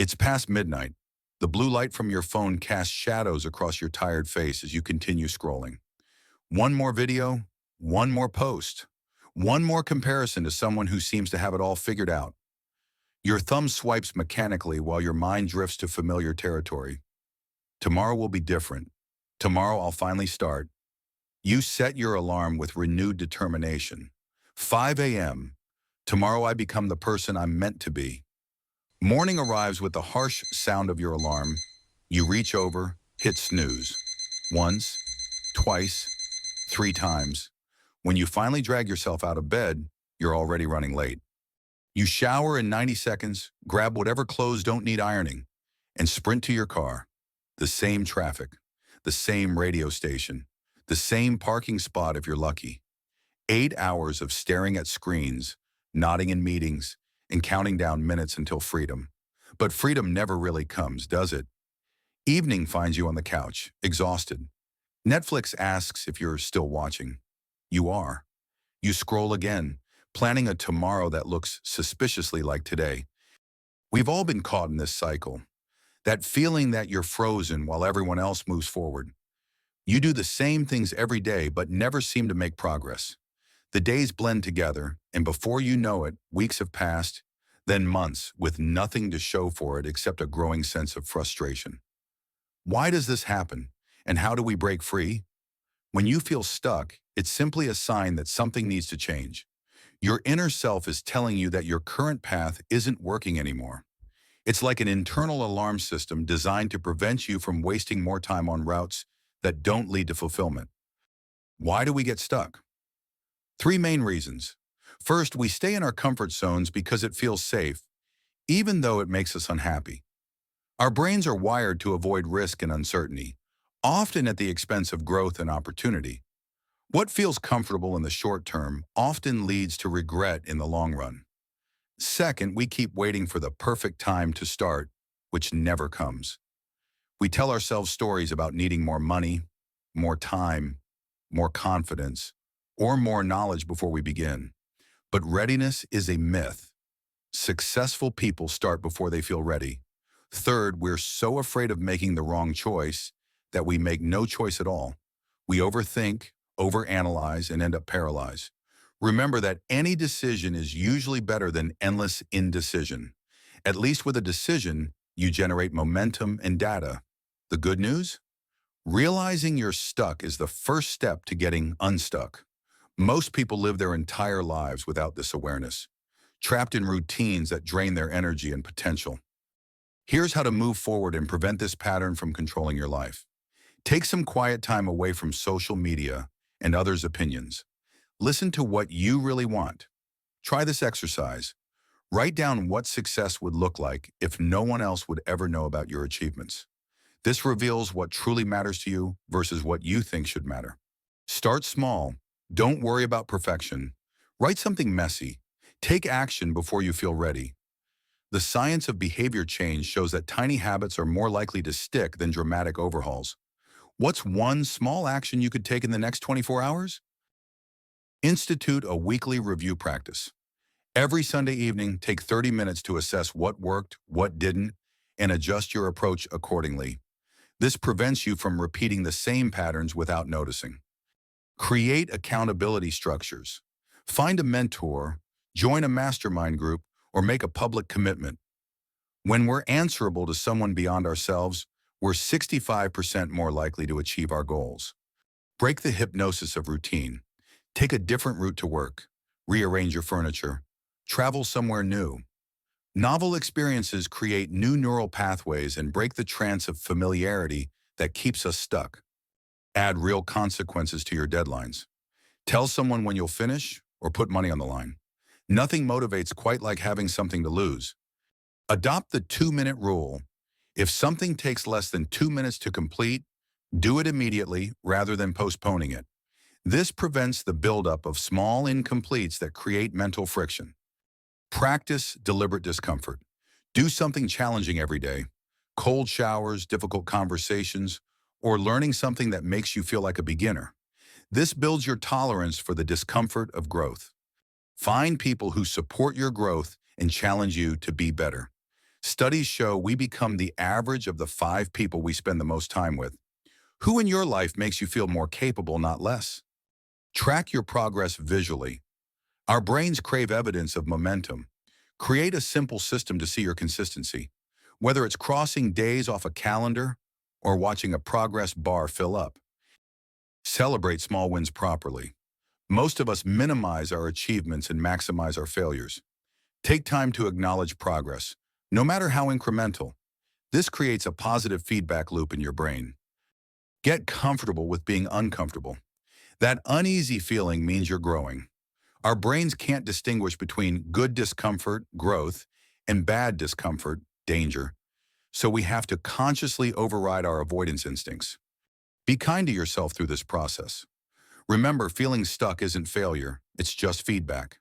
It's past midnight. The blue light from your phone casts shadows across your tired face as you continue scrolling. One more video, one more post, one more comparison to someone who seems to have it all figured out. Your thumb swipes mechanically while your mind drifts to familiar territory. Tomorrow will be different. Tomorrow I'll finally start. You set your alarm with renewed determination. 5 a.m. Tomorrow I become the person I'm meant to be. Morning arrives with the harsh sound of your alarm. You reach over, hit snooze. Once, twice, 3 times. When you finally drag yourself out of bed, you're already running late. You shower in 90 seconds, grab whatever clothes don't need ironing, and sprint to your car. The same traffic, the same radio station, the same parking spot if you're lucky. 8 hours of staring at screens, nodding in meetings, and counting down minutes until freedom. But freedom never really comes, does it? Evening finds you on the couch, exhausted. Netflix asks if you're still watching. You are. You scroll again, planning a tomorrow that looks suspiciously like today. We've all been caught in this cycle. That feeling that you're frozen while everyone else moves forward. You do the same things every day but never seem to make progress. The days blend together, and before you know it, weeks have passed, then months with nothing to show for it except a growing sense of frustration. Why does this happen, and how do we break free? When you feel stuck, it's simply a sign that something needs to change. Your inner self is telling you that your current path isn't working anymore. It's like an internal alarm system designed to prevent you from wasting more time on routes that don't lead to fulfillment. Why do we get stuck? 3 main reasons. First, we stay in our comfort zones because it feels safe, even though it makes us unhappy. Our brains are wired to avoid risk and uncertainty, often at the expense of growth and opportunity. What feels comfortable in the short term often leads to regret in the long run. Second, we keep waiting for the perfect time to start, which never comes. We tell ourselves stories about needing more money, more time, more confidence, or more knowledge before we begin. But readiness is a myth. Successful people start before they feel ready. Third, we're so afraid of making the wrong choice that we make no choice at all. We overthink, overanalyze, and end up paralyzed. Remember that any decision is usually better than endless indecision. At least with a decision, you generate momentum and data. The good news? Realizing you're stuck is the first step to getting unstuck. Most people live their entire lives without this awareness, trapped in routines that drain their energy and potential. Here's how to move forward and prevent this pattern from controlling your life. Take some quiet time away from social media and others' opinions. Listen to what you really want. Try this exercise. Write down what success would look like if no one else would ever know about your achievements. This reveals what truly matters to you versus what you think should matter. Start small. Don't worry about perfection. Write something messy. Take action before you feel ready. The science of behavior change shows that tiny habits are more likely to stick than dramatic overhauls. What's one small action you could take in the next 24 hours? Institute a weekly review practice. Every Sunday evening, take 30 minutes to assess what worked, what didn't, and adjust your approach accordingly. This prevents you from repeating the same patterns without noticing. Create accountability structures. Find a mentor, join a mastermind group, or make a public commitment. When we're answerable to someone beyond ourselves, we're 65% more likely to achieve our goals. Break the hypnosis of routine. Take a different route to work. Rearrange your furniture. Travel somewhere new. Novel experiences create new neural pathways and break the trance of familiarity that keeps us stuck. Add real consequences to your deadlines. Tell someone when you'll finish or put money on the line. Nothing motivates quite like having something to lose. Adopt the 2-minute rule. If something takes less than 2 minutes to complete, do it immediately rather than postponing it. This prevents the buildup of small incompletes that create mental friction. Practice deliberate discomfort. Do something challenging every day. Cold showers, difficult conversations, or learning something that makes you feel like a beginner. This builds your tolerance for the discomfort of growth. Find people who support your growth and challenge you to be better. Studies show we become the average of the 5 people we spend the most time with. Who in your life makes you feel more capable, not less? Track your progress visually. Our brains crave evidence of momentum. Create a simple system to see your consistency, whether it's crossing days off a calendar or watching a progress bar fill up. Celebrate small wins properly. Most of us minimize our achievements and maximize our failures. Take time to acknowledge progress, no matter how incremental. This creates a positive feedback loop in your brain. Get comfortable with being uncomfortable. That uneasy feeling means you're growing. Our brains can't distinguish between good discomfort, growth, and bad discomfort, danger. So we have to consciously override our avoidance instincts. Be kind to yourself through this process. Remember, feeling stuck isn't failure, it's just feedback.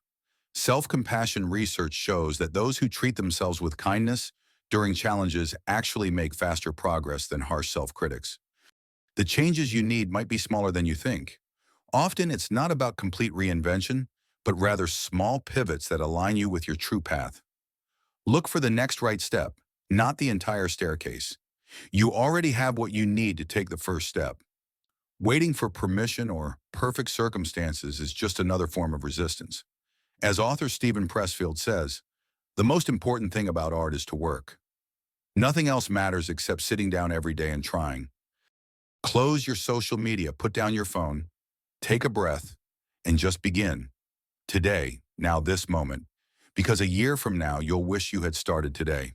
Self-compassion research shows that those who treat themselves with kindness during challenges actually make faster progress than harsh self-critics. The changes you need might be smaller than you think. Often it's not about complete reinvention, but rather small pivots that align you with your true path. Look for the next right step, not the entire staircase. You already have what you need to take the first step. Waiting for permission or perfect circumstances is just another form of resistance. As author Stephen Pressfield says, the most important thing about art is to work. Nothing else matters except sitting down every day and trying. Close your social media, put down your phone, take a breath, and just begin. Today, now this moment. Because a year from now, you'll wish you had started today.